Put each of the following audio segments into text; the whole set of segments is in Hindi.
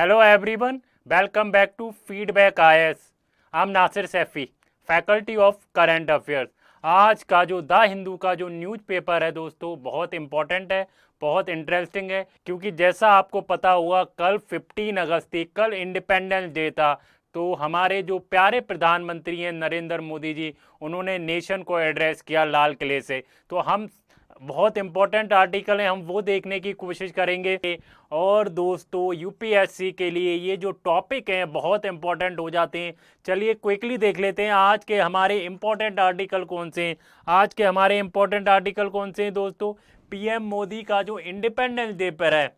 Hello everyone, welcome back to Feedback IS. I'm Nasir Saifi, faculty of current affairs. आज का जो द हिंदू का जो न्यूज़पेपर है दोस्तों, बहुत इंपॉर्टेंट है, बहुत इंटरेस्टिंग है, क्योंकि जैसा आपको पता हुआ कल 15 अगस्त थी, कल इंडिपेंडेंस डे था। तो हमारे जो प्यारे प्रधानमंत्री हैं नरेंद्र मोदी जी, उन्होंने नेशन को एड्रेस किया लाल किले से। तो हम बहुत इंपॉर्टेंट आर्टिकल है, हम वो देखने की कोशिश करेंगे। और दोस्तों यूपीएससी के लिए ये जो टॉपिक हैं बहुत इंपॉर्टेंट हो जाते हैं। चलिए क्विकली देख लेते हैं आज के हमारे इंपॉर्टेंट आर्टिकल कौन से हैं। आज के हमारे इंपॉर्टेंट आर्टिकल कौन से हैं दोस्तों? पीएम मोदी का जो इंडिपेंडेंस डे पर है,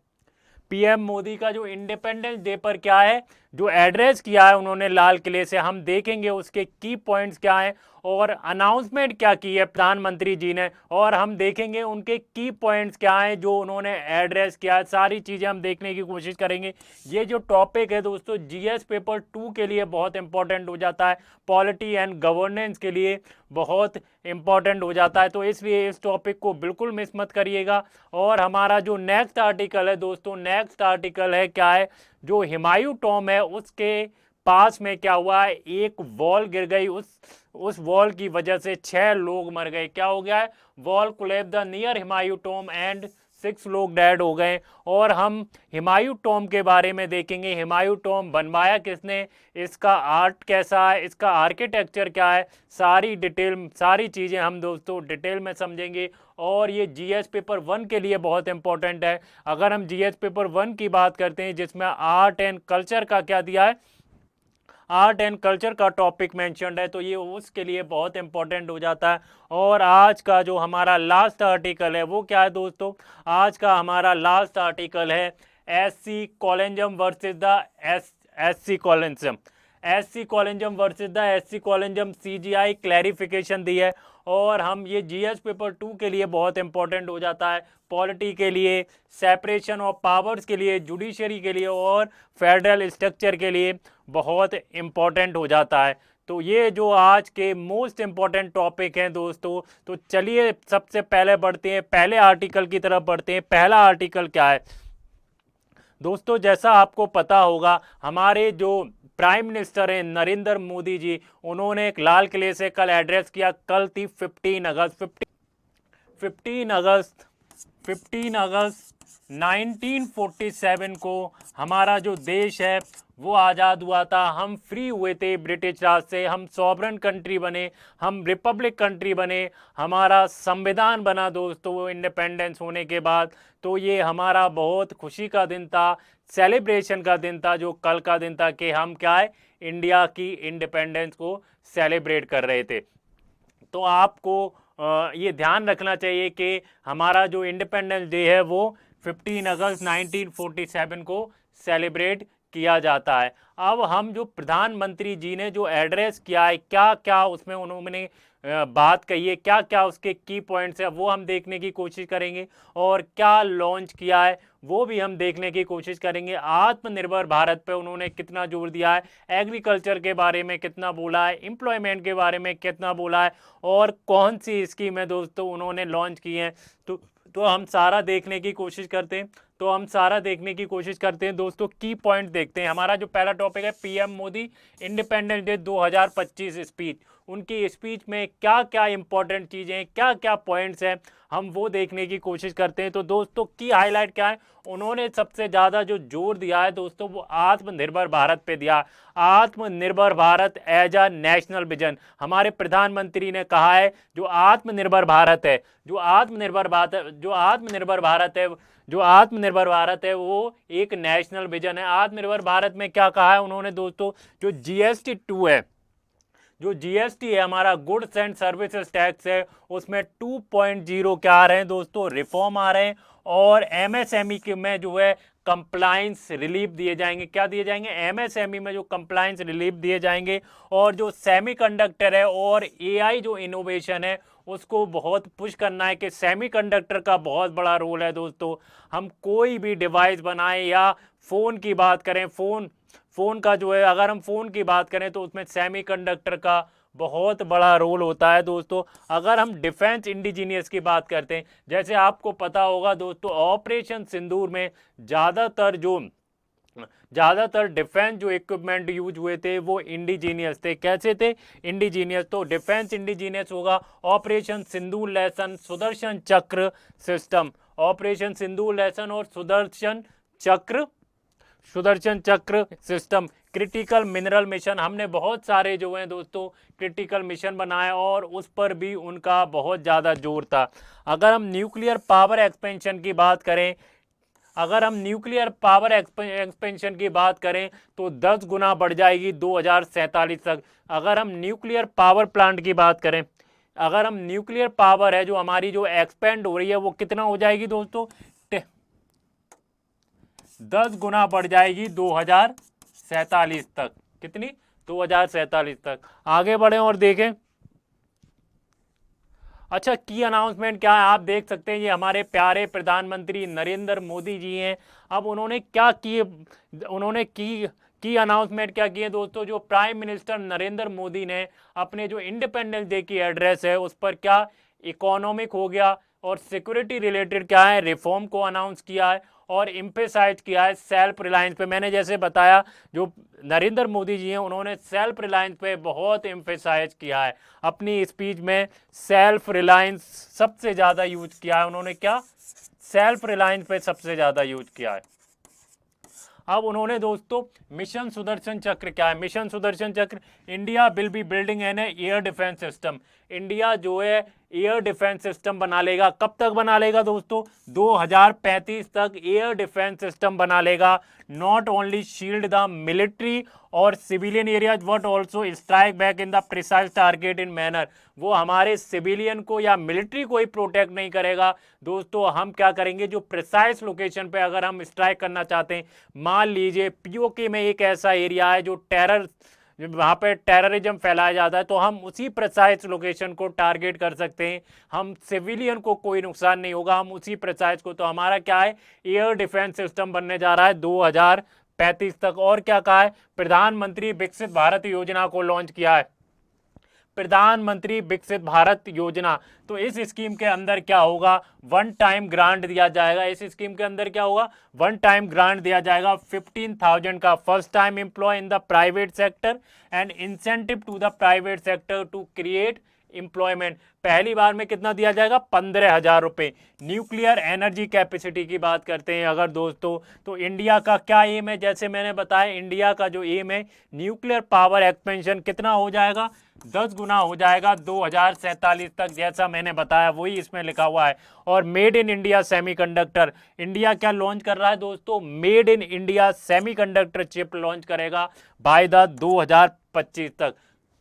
पीएम मोदी का जो इंडिपेंडेंस डे पर क्या है, जो एड्रेस किया है उन्होंने लाल किले से, हम देखेंगे उसके की पॉइंट्स क्या हैं और अनाउंसमेंट क्या की है प्रधानमंत्री जी ने, और हम देखेंगे उनके की पॉइंट्स क्या हैं जो उन्होंने एड्रेस किया है। सारी चीज़ें हम देखने की कोशिश करेंगे। ये जो टॉपिक है दोस्तों जीएस पेपर 2 के लिए बहुत इंपॉर्टेंट हो जाता है, पॉलिटी एंड गवर्नेंस के लिए बहुत इंपॉर्टेंट हो जाता है। तो इसलिए इस टॉपिक को बिल्कुल मिस मत करिएगा। और हमारा जो नेक्स्ट आर्टिकल है दोस्तों, नेक्स्ट आर्टिकल है क्या है, जो हुमायूं टॉम है उसके पास में क्या हुआ है, एक वॉल गिर गई, उस वॉल की वजह से 6 लोग मर गए। क्या हो गया है? Wall collapse the near Humayun Tom and 6 लोग डेड हो गए। और हम हुमायूं टॉम के बारे में देखेंगे, हुमायूं टॉम बनवाया किसने, इसका आर्ट कैसा है, इसका आर्किटेक्चर क्या है, सारी डिटेल, सारी चीज़ें हम दोस्तों डिटेल में समझेंगे। और ये जीएस पेपर 1 के लिए बहुत इंपॉर्टेंट है। अगर हम जीएस पेपर 1 की बात करते हैं जिसमें आर्ट एंड कल्चर का क्या दिया है, आर्ट एंड कल्चर का टॉपिक मेंशन्ड है, तो ये उसके लिए बहुत इंपॉर्टेंट हो जाता है। और आज का जो हमारा लास्ट आर्टिकल है वो क्या है दोस्तों? आज का हमारा लास्ट आर्टिकल है SC collegium versus the SC collegium, SC collegium versus the SC collegium CJI clarification दी है। और हम ये जीएस पेपर 2 के लिए बहुत इंपॉर्टेंट हो जाता है, पॉलिटी के लिए, सेपरेशन ऑफ पावर्स के लिए, जुडिशरी के लिए और फेडरल स्ट्रक्चर के लिए बहुत इंपॉर्टेंट हो जाता है। तो ये जो आज के मोस्ट इंपॉर्टेंट टॉपिक हैं दोस्तों, तो चलिए सबसे पहले बढ़ते हैं, पहले आर्टिकल की तरफ बढ़ते हैं। पहला आर्टिकल क्या है दोस्तों? जैसा आपको पता होगा हमारे जो प्राइम मिनिस्टर हैं नरेंद्र मोदी जी, उन्होंने एक लाल किले से कल एड्रेस किया। कल थी 15 अगस्त, 15 अगस्त 1947 को हमारा जो देश है वो आज़ाद हुआ था। हम फ्री हुए थे ब्रिटिश राज से, हम सॉवरन कंट्री बने, हम रिपब्लिक कंट्री बने, हमारा संविधान बना दोस्तों इंडिपेंडेंस होने के बाद। तो ये हमारा बहुत खुशी का दिन था, सेलिब्रेशन का दिन था, जो कल का दिन था कि हम क्या है, इंडिया की इंडिपेंडेंस को सेलिब्रेट कर रहे थे। तो आपको ये ध्यान रखना चाहिए कि हमारा जो इंडिपेंडेंस डे है वो 15 अगस्त 1947 को सेलिब्रेट किया जाता है। अब हम जो प्रधानमंत्री जी ने जो एड्रेस किया है, क्या क्या उसमें उन्होंने बात कही है, क्या क्या उसके की पॉइंट्स है, वो हम देखने की कोशिश करेंगे। और क्या लॉन्च किया है वो भी हम देखने की कोशिश करेंगे। आत्मनिर्भर भारत पे उन्होंने कितना जोर दिया है, एग्रीकल्चर के बारे में कितना बोला है, एम्प्लॉयमेंट के बारे में कितना बोला है, और कौन सी स्कीम है दोस्तों उन्होंने लॉन्च की है। तो हम सारा देखने की कोशिश करते हैं, दोस्तों। की पॉइंट देखते हैं। हमारा जो पहला टॉपिक है PM Modi independence day 2025 speech, उनकी स्पीच में क्या क्या इंपॉर्टेंट चीज़ें, क्या क्या पॉइंट्स हैं, हम वो देखने की कोशिश करते हैं। तो दोस्तों की हाईलाइट क्या है, उन्होंने सबसे ज़्यादा जो जोर दिया है दोस्तों वो आत्मनिर्भर भारत पे दिया। Atmanirbhar Bharat as a national vision, हमारे प्रधानमंत्री ने कहा है जो आत्मनिर्भर भारत है, जो आत्मनिर्भर भारत है वो एक नेशनल विजन है। आत्मनिर्भर भारत में क्या कहा है उन्होंने दोस्तों, जो जीएसटी 2 है, जो जीएसटी है हमारा गुड्स एंड सर्विसेज टैक्स है, उसमें 2.0 क्या आ रहे हैं दोस्तों, रिफॉर्म आ रहे हैं। और एमएसएमई के में जो है कंप्लायंस रिलीफ दिए जाएंगे। क्या दिए जाएंगे? एमएसएमई में जो कंप्लायंस रिलीफ दिए जाएंगे। और जो सेमीकंडक्टर है और एआई जो इनोवेशन है उसको बहुत पुश करना है कि सेमीकंडक्टर का बहुत बड़ा रोल है दोस्तों। हम कोई भी डिवाइस बनाएं या फ़ोन की बात करें, फ़ोन का जो है, अगर हम फ़ोन की बात करें तो उसमें सेमीकंडक्टर का बहुत बड़ा रोल होता है दोस्तों। अगर हम डिफेंस इंडिजीनियस की बात करते हैं, जैसे आपको पता होगा दोस्तों ऑपरेशन सिंदूर में ज़्यादातर जो ज़्यादातर डिफेंस जो इक्विपमेंट यूज हुए थे वो इंडिजीनियस थे। कैसे थे? इंडिजीनियस। तो डिफेंस इंडिजीनियस होगा। ऑपरेशन सिंदूर लेसन, सुदर्शन चक्र सिस्टम, ऑपरेशन सिंदूर लेसन और सुदर्शन चक्र सिस्टम। क्रिटिकल मिनरल मिशन, हमने बहुत सारे जो हैं दोस्तों क्रिटिकल मिशन बनाए और उस पर भी उनका बहुत ज़्यादा जोर था। अगर हम न्यूक्लियर पावर एक्सपेंशन की बात करें, अगर हम न्यूक्लियर पावर एक्सपेंशन की बात करें तो 10 गुना बढ़ जाएगी 2047 तक। अगर हम न्यूक्लियर पावर प्लांट की बात करें, अगर हम न्यूक्लियर पावर है जो हमारी जो एक्सपेंड हो रही है वो कितना हो जाएगी दोस्तों? 10 गुना बढ़ जाएगी 2047 तक। कितनी? 2047 तक। आगे बढ़े और देखें। अच्छा, की अनाउंसमेंट क्या है? आप देख सकते हैं ये हमारे प्यारे प्रधानमंत्री नरेंद्र मोदी जी हैं। अब उन्होंने क्या किए, उन्होंने की अनाउंसमेंट क्या की है दोस्तों? जो प्राइम मिनिस्टर नरेंद्र मोदी ने अपने जो इंडिपेंडेंस डे की एड्रेस है उस पर क्या इकोनॉमिक हो गया और सिक्योरिटी रिलेटेड क्या है रिफॉर्म को अनाउंस किया है और एम्फेसाइज किया है सेल्फ रिलायंस पे। मैंने जैसे बताया जो नरेंद्र मोदी जी हैं उन्होंने सेल्फ रिलायंस पे बहुत एम्फेसाइज किया है अपनी स्पीच में। सेल्फ रिलायंस सबसे ज़्यादा यूज किया है उन्होंने। क्या? सेल्फ रिलायंस पे सबसे ज़्यादा यूज किया है। अब उन्होंने दोस्तों मिशन सुदर्शन चक्र क्या है? मिशन सुदर्शन चक्र, India will be building an air defence system. India जो है एयर डिफेंस सिस्टम बना लेगा। कब तक बना लेगा दोस्तों? 2035 तक एयर डिफेंस सिस्टम बना लेगा। Not only shield the military और civilian areas but also strike back in the precise target in manner. वो हमारे सिविलियन को या मिलिट्री को ही प्रोटेक्ट नहीं करेगा दोस्तों, हम क्या करेंगे जो प्रिसाइज लोकेशन पे अगर हम स्ट्राइक करना चाहते हैं, मान लीजिए पीओके में एक ऐसा एरिया है जो वहाँ पे टेररिज्म फैलाया जाता है, तो हम उसी प्रिसाइज लोकेशन को टारगेट कर सकते हैं। हम सिविलियन को कोई नुकसान नहीं होगा, हम उसी प्रिसाइज को। तो हमारा क्या है? एयर डिफेंस सिस्टम बनने जा रहा है 2035 तक। और क्या कहा है? प्रधानमंत्री विकसित भारत योजना को लॉन्च किया है। प्रधानमंत्री विकसित भारत योजना, तो इस स्कीम के अंदर क्या होगा? वन टाइम ग्रांट दिया जाएगा। इस स्कीम के अंदर क्या होगा? वन टाइम ग्रांट दिया जाएगा 15,000 का first time employ in the private sector and incentive to the private sector to create employment. पहली बार में कितना दिया जाएगा? 15,000 रुपए। न्यूक्लियर एनर्जी कैपेसिटी की बात करते हैं अगर दोस्तों, तो इंडिया का क्या एम है? जैसे मैंने बताया इंडिया का जो एम है न्यूक्लियर पावर एक्सपेंशन कितना हो जाएगा? 10 गुना हो जाएगा 2047 तक, जैसा मैंने बताया वही इसमें लिखा हुआ है। और made in India semiconductor, India क्या लॉन्च कर रहा है दोस्तों? Made in India semiconductor chip launch करेगा बाय द 2025 तक।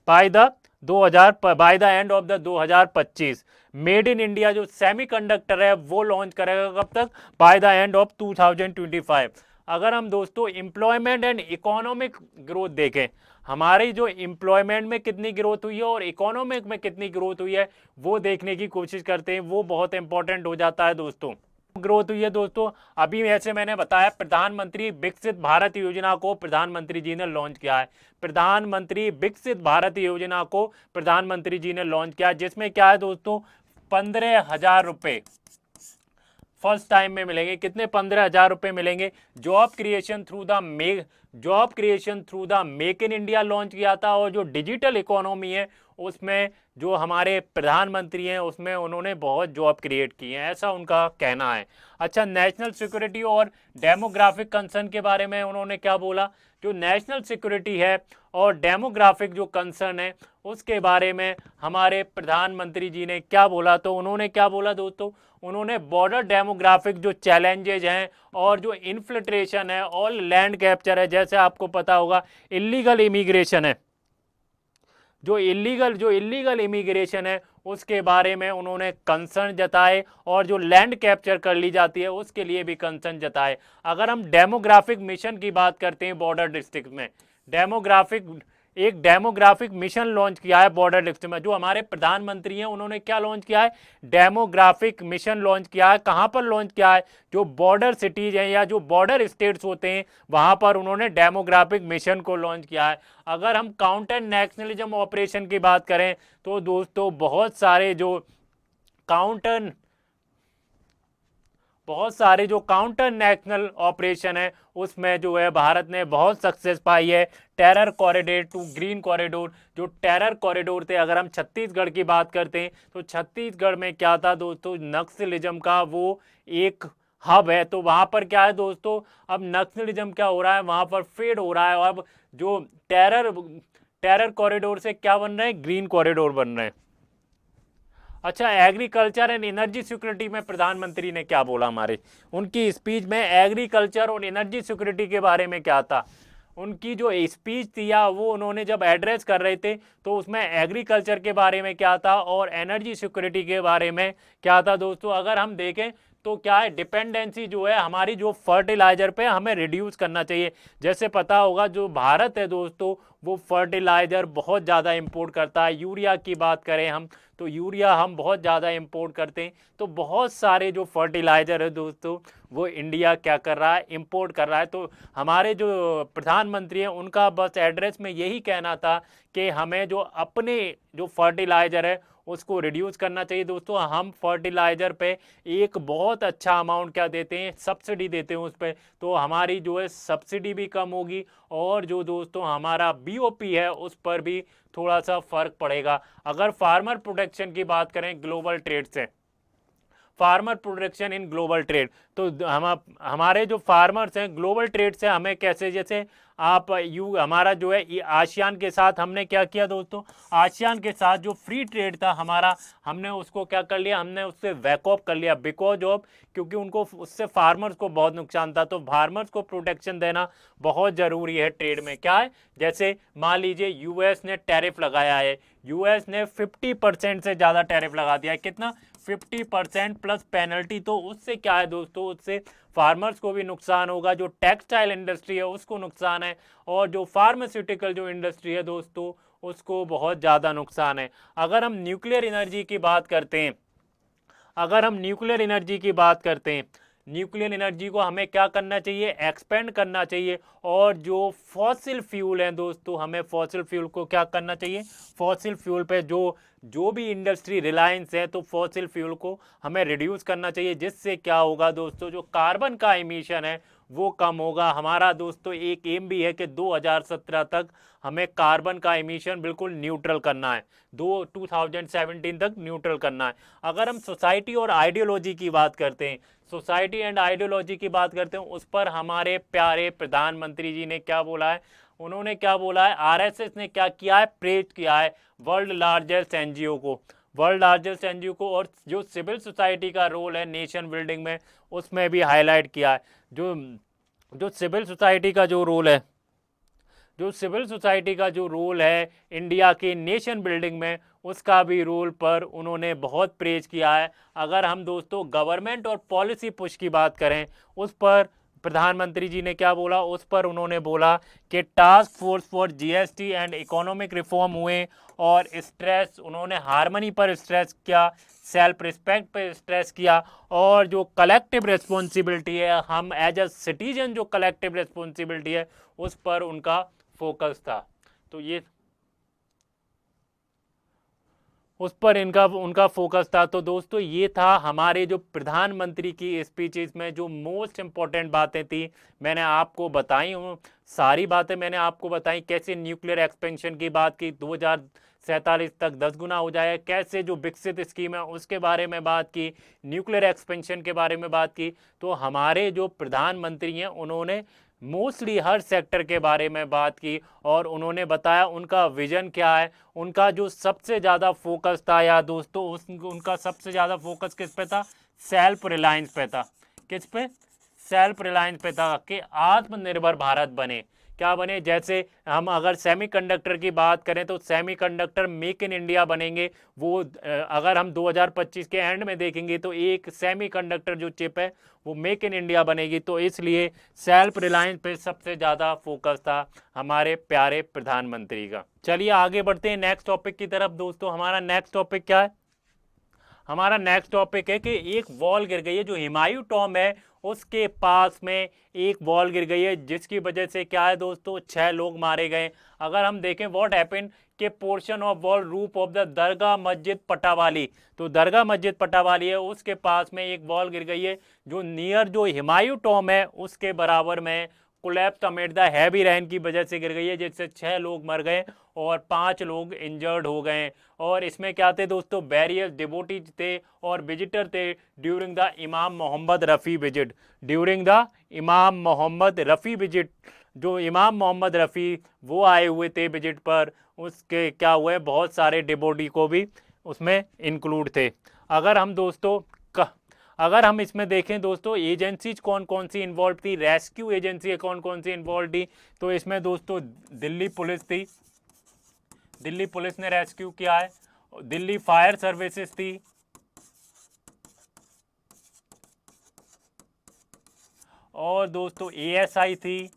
By the end of the 2025 made in India जो सेमीकंडक्टर है वो लॉन्च करेगा। कब तक? By the end of 2025। अगर हम दोस्तों एम्प्लॉयमेंट एंड इकोनॉमिक ग्रोथ देखें, हमारी जो एम्प्लॉयमेंट में कितनी ग्रोथ हुई है और इकोनॉमिक में कितनी ग्रोथ हुई है वो देखने की कोशिश करते हैं, वो बहुत इंपॉर्टेंट हो जाता है दोस्तों। ग्रोथ हुई है दोस्तों, अभी ऐसे मैंने बताया प्रधानमंत्री विकसित भारत योजना को प्रधानमंत्री जी ने लॉन्च किया है। प्रधानमंत्री विकसित भारत योजना को प्रधानमंत्री जी ने लॉन्च किया, जिसमें क्या है दोस्तों? 15,000 रुपए फर्स्ट टाइम में मिलेंगे। कितने? 15,000 रुपए मिलेंगे। Job creation through the make in India launch किया था। और जो डिजिटल इकोनॉमी है उसमें जो हमारे प्रधानमंत्री हैं उसमें उन्होंने बहुत जॉब क्रिएट की हैं, ऐसा उनका कहना है। अच्छा, नेशनल सिक्योरिटी और डेमोग्राफिक कंसर्न के बारे में उन्होंने क्या बोला? जो नेशनल सिक्योरिटी है और डेमोग्राफिक जो कंसर्न है उसके बारे में हमारे प्रधानमंत्री जी ने क्या बोला? तो उन्होंने क्या बोला दोस्तों? उन्होंने बॉर्डर डेमोग्राफिक जो चैलेंजेज हैं और जो इन्फिल्ट्रेशन है और लैंड कैप्चर है, जैसे आपको पता होगा इलीगल इमिग्रेशन है, जो इलीगल इमिग्रेशन है उसके बारे में उन्होंने कंसर्न जताए और जो लैंड कैप्चर कर ली जाती है उसके लिए भी कंसर्न जताए। अगर हम डेमोग्राफिक मिशन की बात करते हैं बॉर्डर डिस्ट्रिक्ट में, डेमोग्राफिक मिशन लॉन्च किया है बॉर्डर डिस्ट्रिक्ट में। जो हमारे प्रधानमंत्री हैं उन्होंने क्या लॉन्च किया है? डेमोग्राफिक मिशन लॉन्च किया है। कहां पर लॉन्च किया है? जो बॉर्डर सिटीज हैं या जो बॉर्डर स्टेट्स होते हैं वहां पर उन्होंने डेमोग्राफिक मिशन को लॉन्च किया है। अगर हम काउंटर नेशनलिज्म ऑपरेशन की बात करें तो दोस्तों बहुत सारे जो काउंटर बहुत सारे जो काउंटर नेशनल ऑपरेशन है उसमें जो है भारत ने बहुत सक्सेस पाई है। Terror corridor to green corridor, जो टेरर कॉरिडोर थे, अगर हम छत्तीसगढ़ की बात करते हैं तो छत्तीसगढ़ में क्या था दोस्तों, नक्सलिज्म का वो एक हब है। तो वहां पर क्या है दोस्तों, अब नक्सलिज्म क्या हो रहा है, वहां पर फेड हो रहा है। और अब जो टेरर टेरर कॉरिडोर से क्या बन रहे हैं, ग्रीन कॉरिडोर बन रहे हैं। अच्छा, एग्रीकल्चर एंड एनर्जी सिक्योरिटी में प्रधानमंत्री ने क्या बोला, हमारे उनकी स्पीच में एग्रीकल्चर और एनर्जी सिक्योरिटी के बारे में क्या था। उनकी जो स्पीच थी या वो उन्होंने जब एड्रेस कर रहे थे तो उसमें एग्रीकल्चर के बारे में क्या था और एनर्जी सिक्योरिटी के बारे में क्या था दोस्तों। अगर हम देखें तो क्या है, डिपेंडेंसी जो है हमारी जो फर्टिलाइजर पे हमें रिड्यूस करना चाहिए। जैसे पता होगा जो भारत है दोस्तों वो फर्टिलाइजर बहुत ज़्यादा इंपोर्ट करता है। यूरिया की बात करें हम तो यूरिया हम बहुत ज़्यादा इंपोर्ट करते हैं। तो बहुत सारे जो फर्टिलाइजर है दोस्तों वो इंडिया क्या कर रहा है, इंपोर्ट कर रहा है। तो हमारे जो प्रधानमंत्री हैं उनका बस एड्रेस में यही कहना था कि हमें जो अपने जो फर्टिलाइजर है उसको रिड्यूस करना चाहिए। दोस्तों हम फर्टिलाइजर पे एक बहुत अच्छा अमाउंट क्या देते हैं, सब्सिडी देते हैं उस पर। तो हमारी जो है सब्सिडी भी कम होगी और जो दोस्तों हमारा बीओपी है उस पर भी थोड़ा सा फर्क पड़ेगा। अगर फार्मर प्रोटेक्शन की बात करें ग्लोबल ट्रेड से, farmer production in global trade, तो हमारे जो फार्मर्स हैं ग्लोबल ट्रेड से हमें कैसे, जैसे आप हमारा जो है आसियान के साथ हमने क्या किया दोस्तों, आसियान के साथ जो फ्री ट्रेड था हमारा, हमने उसको क्या कर लिया, हमने उससे वैकऑफ कर लिया बिकॉज ऑफ, क्योंकि उनको उससे फार्मर्स को बहुत नुकसान था। तो फार्मर्स को प्रोटेक्शन देना बहुत ज़रूरी है ट्रेड में। क्या है, जैसे मान लीजिए यूएस ने टैरिफ लगाया है, यूएस ने 50% से ज़्यादा टैरिफ लगा दिया है। कितना, 50% प्लस पेनल्टी। तो उससे क्या है दोस्तों, उससे फार्मर्स को भी नुकसान होगा, जो टेक्सटाइल इंडस्ट्री है उसको नुकसान है, और जो फार्मास्यूटिकल जो इंडस्ट्री है दोस्तों उसको बहुत ज़्यादा नुकसान है। अगर हम न्यूक्लियर एनर्जी की बात करते हैं, अगर हम न्यूक्लियर एनर्जी की बात करते हैं, न्यूक्लियर एनर्जी को हमें क्या करना चाहिए, एक्सपेंड करना चाहिए। और जो फॉसिल फ्यूल हैं दोस्तों, हमें फॉसिल फ्यूल को क्या करना चाहिए, फॉसिल फ्यूल पे जो भी इंडस्ट्री रिलायंस है तो फॉसिल फ्यूल को हमें रिड्यूस करना चाहिए। जिससे क्या होगा दोस्तों, जो कार्बन का इमिशन है वो कम होगा। हमारा दोस्तों एक एम भी है कि 2017 तक हमें कार्बन का इमिशन बिल्कुल न्यूट्रल करना है, 2017 तक न्यूट्रल करना है। अगर हम सोसाइटी और आइडियोलॉजी की बात करते हैं, सोसाइटी एंड आइडियोलॉजी की बात करते हैं, उस पर हमारे प्यारे प्रधानमंत्री जी ने क्या बोला है, उन्होंने क्या बोला है, आरएसएस ने क्या किया है, प्रेज किया है वर्ल्ड लार्जेस्ट एनजीओ को, वर्ल्ड लार्जेस्ट एनजीओ को। और जो सिविल सोसाइटी का रोल है नेशन बिल्डिंग में उसमें भी हाईलाइट किया है। जो जो सिविल सोसाइटी का जो रोल है, जो सिविल सोसाइटी का जो रोल है इंडिया के नेशन बिल्डिंग में, उसका भी रोल पर उन्होंने बहुत प्रेज किया है। अगर हम दोस्तों गवर्नमेंट और पॉलिसी पुश की बात करें, उस पर प्रधानमंत्री जी ने क्या बोला, उस पर उन्होंने बोला कि task force for GST and economic reform हुए, और स्ट्रेस उन्होंने हार्मनी पर स्ट्रेस किया, सेल्फ रिस्पेक्ट पर स्ट्रेस किया, और जो कलेक्टिव रिस्पॉन्सिबिलिटी है, हम एज अ सिटीजन जो कलेक्टिव रिस्पॉन्सिबिलिटी है उस पर उनका फोकस था। तो ये उस पर उनका फोकस था। तो दोस्तों ये था हमारे जो प्रधानमंत्री की स्पीचेस में जो मोस्ट इंपॉर्टेंट बातें थी, मैंने आपको बताई हूँ, सारी बातें मैंने आपको बताई। कैसे न्यूक्लियर एक्सपेंशन की बात की, 2047 तक 10 गुना हो जाए, कैसे जो विकसित स्कीम है उसके बारे में बात की, न्यूक्लियर एक्सपेंशन के बारे में बात की। तो हमारे जो प्रधानमंत्री हैं उन्होंने मोस्टली हर सेक्टर के बारे में बात की, और उन्होंने बताया उनका विजन क्या है। उनका जो सबसे ज़्यादा फोकस था या दोस्तों उनका सबसे ज़्यादा फोकस किस पे था, सेल्फ रिलायंस पे था। किस पे, सेल्फ रिलायंस पे था कि आत्मनिर्भर भारत बने। क्या बने, जैसे हम अगर सेमीकंडक्टर की बात करें तो सेमीकंडक्टर मेक इन इंडिया बनेंगे। वो अगर हम 2025 के एंड में देखेंगे तो एक सेमीकंडक्टर जो चिप है वो मेक इन इंडिया बनेगी। तो इसलिए सेल्फ रिलायंस पे सबसे ज़्यादा फोकस था हमारे प्यारे प्रधानमंत्री का। चलिए आगे बढ़ते हैं नेक्स्ट टॉपिक की तरफ। दोस्तों हमारा नेक्स्ट टॉपिक क्या है, हमारा नेक्स्ट टॉपिक है कि एक वॉल गिर गई है, जो हुमायूं टॉम है उसके पास में एक वॉल गिर गई है, जिसकी वजह से क्या है दोस्तों 6 लोग मारे गए। अगर हम देखें व्हाट हैपेंड के portion of wall roof of the Dargah Masjid Patawali, तो दरगाह मस्जिद पटावाली है उसके पास में एक वॉल गिर गई है जो नियर जो हुमायूं टॉम है उसके बराबर में collapse amid the heavy rain की वजह से गिर गई है, जिससे 6 लोग मर गए और 5 लोग इंजर्ड हो गए। और इसमें क्या थे दोस्तों, वेरियस डिवोटीज थे और विजिटर थे during the Imam Mohammad Rafi visit, during the Imam Mohammad Rafi visit, जो इमाम मोहम्मद रफ़ी वो आए हुए थे विजिट पर, उसके क्या हुए बहुत सारे डिवोटी को भी उसमें इंक्लूड थे। अगर हम दोस्तों अगर हम इसमें देखें दोस्तों एजेंसीज कौन कौन सी इन्वॉल्व थी, रेस्क्यू एजेंसी कौन कौन सी इन्वॉल्व थी, तो इसमें दोस्तों दिल्ली पुलिस थी, दिल्ली पुलिस ने रेस्क्यू किया है, दिल्ली फायर सर्विसेज थी, और दोस्तों एएसआई थी,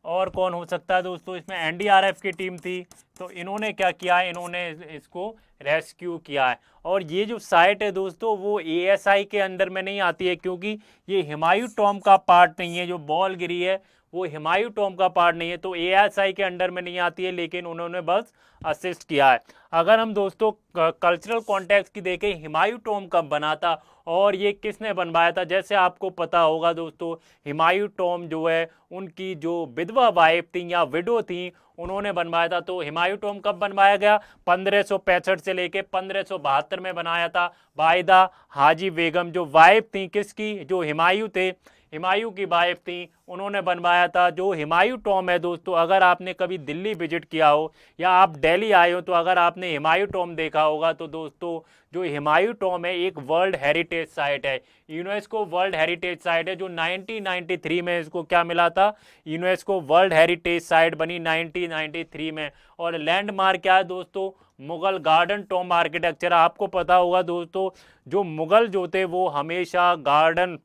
और कौन हो सकता है दोस्तों इसमें एनडीआरएफ की टीम थी। तो इन्होंने क्या किया है, इन्होंने इसको रेस्क्यू किया है। और ये जो साइट है दोस्तों वो एएसआई के अंडर में नहीं आती है, क्योंकि ये हुमायूं टॉम का पार्ट नहीं है, जो बॉल गिरी है वो हुमायूं टॉम का पार्ट नहीं है, तो एएसआई के अंडर में नहीं आती है, लेकिन उन्होंने बस असिस्ट किया है। अगर हम दोस्तों कल्चरल कॉन्टेक्स्ट की देखें, हुमायूं टॉम कब बना था और ये किसने बनवाया था, जैसे आपको पता होगा दोस्तों हुमायूं टॉम जो है उनकी जो विधवा वाइफ थी या विडो थी उन्होंने बनवाया था। तो हुमायूं टॉम कब बनवाया गया, 1565 से लेके 1572 में बनाया था बाय द हाजी बेगम, जो वाइफ थी किसकी, जो हुमायूं थे, हुमायूं की वाइफ थी, उन्होंने बनवाया था। जो हुमायूं टॉम है दोस्तों, अगर आपने कभी दिल्ली विजिट किया हो या आप दिल्ली आए हो तो अगर आपने हुमायूं टॉम देखा होगा तो दोस्तों जो हुमायूं टॉम है एक वर्ल्ड हेरिटेज साइट है, यूनेस्को वर्ल्ड हेरिटेज साइट है, जो 1993 में इसको क्या मिला था, यूनेस्को वर्ल्ड हेरिटेज साइट बनी 1993 में। और लैंडमार्क क्या है दोस्तों, मुगल गार्डन टॉम आर्किटेक्चर। आपको पता होगा दोस्तों जो मुगल जो थे वो हमेशा गार्डन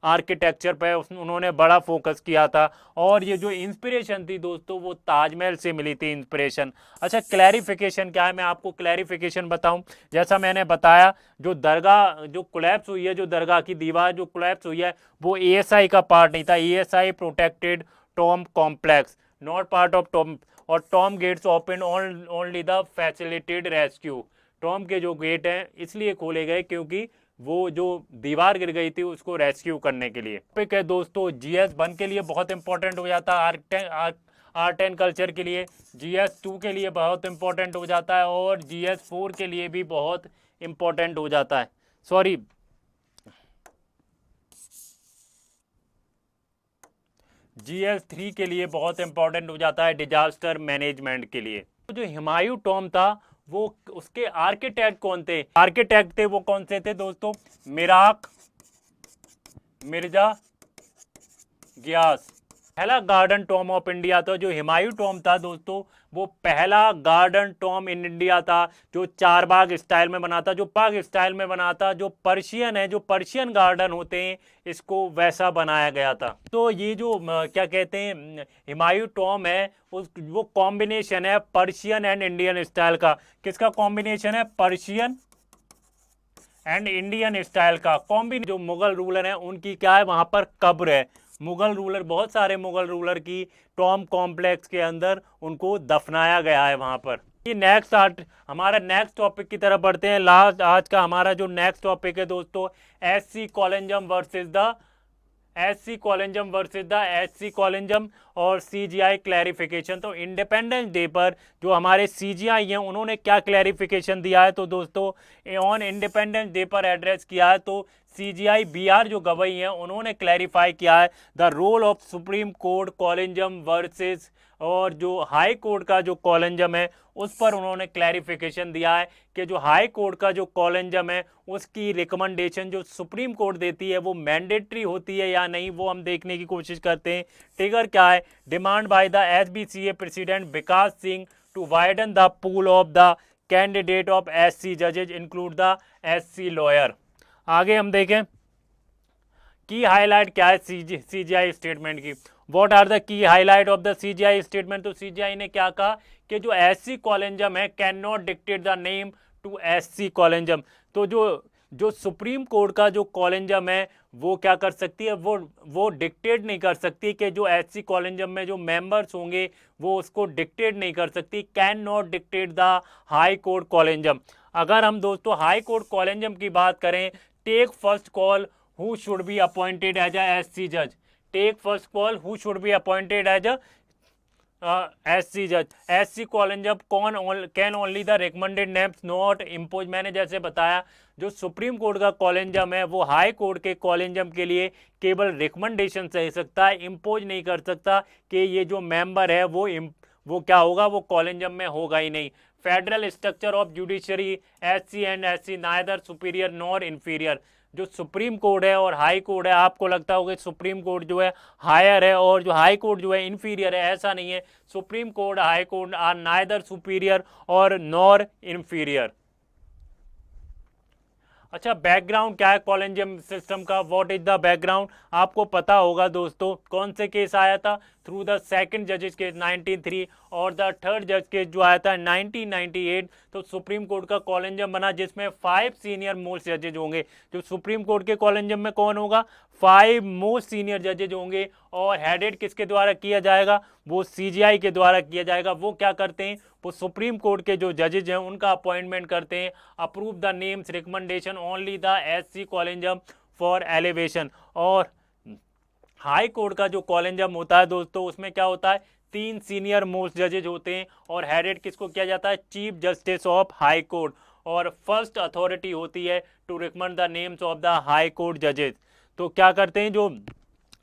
आर्किटेक्चर पे उन्होंने बड़ा फोकस किया था, और ये जो इंस्पिरेशन थी दोस्तों वो ताजमहल से मिली थी इंस्पिरेशन। अच्छा क्लैरिफिकेशन क्या है, मैं आपको क्लैरिफिकेशन बताऊं। जैसा मैंने बताया जो दरगाह जो कोलैप्स हुई है, जो दरगाह की दीवार जो कोलैप्स हुई है वो एएसआई का पार्ट नहीं था, ASI protected tomb complex, not part of tomb. और tomb gates open only the facilitated rescue, tomb के जो गेट हैं इसलिए खोले गए क्योंकि वो जो दीवार गिर गई थी उसको रेस्क्यू करने के लिए। टॉपिक है दोस्तों जीएस 1 के लिए बहुत इंपॉर्टेंट हो जाता है, आर्ट एंड कल्चर के लिए, जीएस 2 के लिए बहुत इंपॉर्टेंट हो जाता है, और जीएस 4 के लिए भी बहुत इंपॉर्टेंट हो जाता है, सॉरी जीएस 3 के लिए बहुत इंपॉर्टेंट हो जाता है डिजास्टर मैनेजमेंट के लिए। तो जो हुमायूं टॉम था वो उसके आर्किटेक्ट कौन थे, आर्किटेक्ट थे वो कौन से थे दोस्तों, मिराक मिर्जा गियास। पहला गार्डन टॉम ऑफ इंडिया था जो हुमायूं टॉम था दोस्तों, वो पहला गार्डन टॉम इन इंडिया था जो चारबाग स्टाइल में बना था, जो बाग स्टाइल में बना था, जो पर्शियन है, जो पर्शियन गार्डन होते हैं इसको वैसा बनाया गया था। तो ये जो क्या कहते हैं हुमायूं टॉम है वो कॉम्बिनेशन है पर्शियन एंड इंडियन स्टाइल का। किसका कॉम्बिनेशन है, पर्शियन एंड इंडियन स्टाइल का कॉम्बिनेशन। जो मुगल रूलर है उनकी क्या है वहां पर कब्र है, मुगल रूलर बहुत सारे मुगल रूलर की टॉम कॉम्प्लेक्स के अंदर उनको दफनाया गया है वहां पर। ये नेक्स्ट हमारा नेक्स्ट टॉपिक की तरफ बढ़ते हैं। लास्ट आज का हमारा जो नेक्स्ट टॉपिक है दोस्तों एससी कॉलेंजम और सीजीआई क्लैरिफिकेशन। तो इंडिपेंडेंस डे पर जो हमारे सीजीआई हैं उन्होंने क्या क्लैरिफिकेशन दिया है, तो दोस्तों ऑन इंडिपेंडेंस डे पर एड्रेस किया है। तो सीजीआई बीआर जो गवाही हैं उन्होंने क्लैरिफाई किया है the role of Supreme Court collegium versus, और जो हाई कोर्ट का जो कॉलेंजम है उस पर उन्होंने क्लैरिफिकेशन दिया है कि जो हाई कोर्ट का जो कॉलेंजम है उसकी रिकमेंडेशन जो सुप्रीम कोर्ट देती है वो मैंडेटरी होती है या नहीं, वो हम देखने की कोशिश करते हैं। ट्रिगर क्या है, demand by the SBCA president Vikas Singh to widen the pool of the candidate of SC जजेज इंक्लूड द एससी लॉयर। आगे हम देखें की हाईलाइट क्या है सीजीआई स्टेटमेंट की, what are the key highlight of the CJI statement. तो सीजीआई ने क्या कहा कि जो एससी कॉलेंजम है can not dictate the name to SC collegium. तो जो सुप्रीम कोर्ट का जो कॉलेंजम है वो क्या कर सकती है, वो डिक्टेट नहीं कर सकती कि जो एससी कॉलेंजम में जो मेंबर्स होंगे वो उसको डिक्टेट नहीं कर सकती, can not dictate the High court कॉलेंजम। अगर हम दोस्तों हाई कोर्ट कॉलेंजम की बात करें, take first call who should be appointed as a SC जज, take first call who should be appointed as a SC जज, एससी कॉलेंजम कौन can only the recommended names not impose. मैंने जैसे बताया जो सुप्रीम कोर्ट का कॉलेंजम है वो हाई कोर्ट के कॉलेंजम के लिए केवल रिकमेंडेशन दे सकता है, इम्पोज नहीं कर सकता कि ये जो मेंबर है वो क्या होगा, वो कॉलेंजम में होगा ही नहीं। Federal structure of judiciary, SC and SC neither superior nor inferior. जो सुप्रीम कोर्ट है और हाई कोर्ट है, आपको लगता होगा सुप्रीम कोर्ट जो है हायर है और जो हाई कोर्ट जो है इन्फीरियर है, ऐसा नहीं है। Supreme court high court are neither superior और नॉर इन्फीरियर। अच्छा, बैकग्राउंड क्या है कॉलेंजियम सिस्टम का, व्हाट इज द बैकग्राउंड, आपको पता होगा दोस्तों। कौन से केस आया था, थ्रू द सेकंड जजेस केस 1903 और द थर्ड जज केस जो आया था 1998। तो सुप्रीम कोर्ट का कॉलेंजियम बना जिसमें 5 सीनियर मोस्ट जजेज होंगे। जो सुप्रीम कोर्ट के कॉलेंजियम में कौन होगा, 5 मोस्ट सीनियर जजेज होंगे और हेडेड किसके द्वारा किया जाएगा, वो सीजीआई के द्वारा किया जाएगा। वो क्या करते हैं, वो सुप्रीम कोर्ट के जो जजेज हैं उनका अपॉइंटमेंट करते हैं। Approve the names recommendation only the SC collegium for elevation. और हाई कोर्ट का जो कॉलेंजियम होता है दोस्तों, उसमें क्या होता है, 3 सीनियर मोस्ट जजेज होते हैं और हेडेड किसको किया जाता है, Chief Justice of High Court. और फर्स्ट अथॉरिटी होती है to recommend the names of the High Court जजेज। तो क्या करते हैं, जो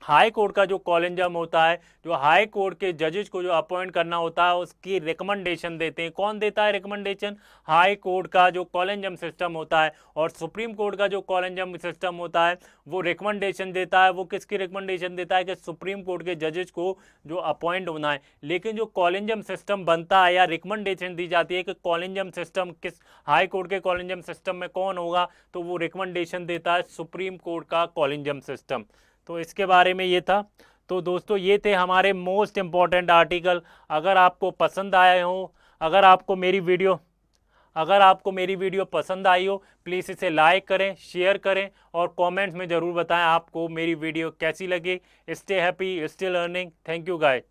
हाई कोर्ट का जो कॉलेंजियम होता है, जो हाई कोर्ट के जजेस को जो अपॉइंट करना होता है उसकी रिकमेंडेशन देते हैं। कौन देता है रिकमेंडेशन, हाई कोर्ट का जो कॉलेंजियम सिस्टम होता है। और सुप्रीम कोर्ट का जो कॉलेंजियम सिस्टम होता है वो रिकमेंडेशन देता है। वो किसकी रिकमेंडेशन देता है कि सुप्रीम कोर्ट के जजेस को जो अपॉइंट होना है। लेकिन जो कॉलेंजियम सिस्टम बनता है या रिकमेंडेशन दी जाती है कि कॉलेंजियम सिस्टम किस हाई कोर्ट के कॉलेंजियम सिस्टम में कौन होगा, तो वो रिकमेंडेशन देता है सुप्रीम कोर्ट का कॉलेंजियम सिस्टम। तो इसके बारे में ये था। तो दोस्तों ये थे हमारे मोस्ट इम्पॉर्टेंट आर्टिकल। अगर आपको पसंद आए हो, अगर आपको मेरी वीडियो पसंद आई हो, प्लीज़ इसे लाइक करें, शेयर करें और कमेंट्स में ज़रूर बताएं आपको मेरी वीडियो कैसी लगी। Stay happy, stay learning. Thank you guys.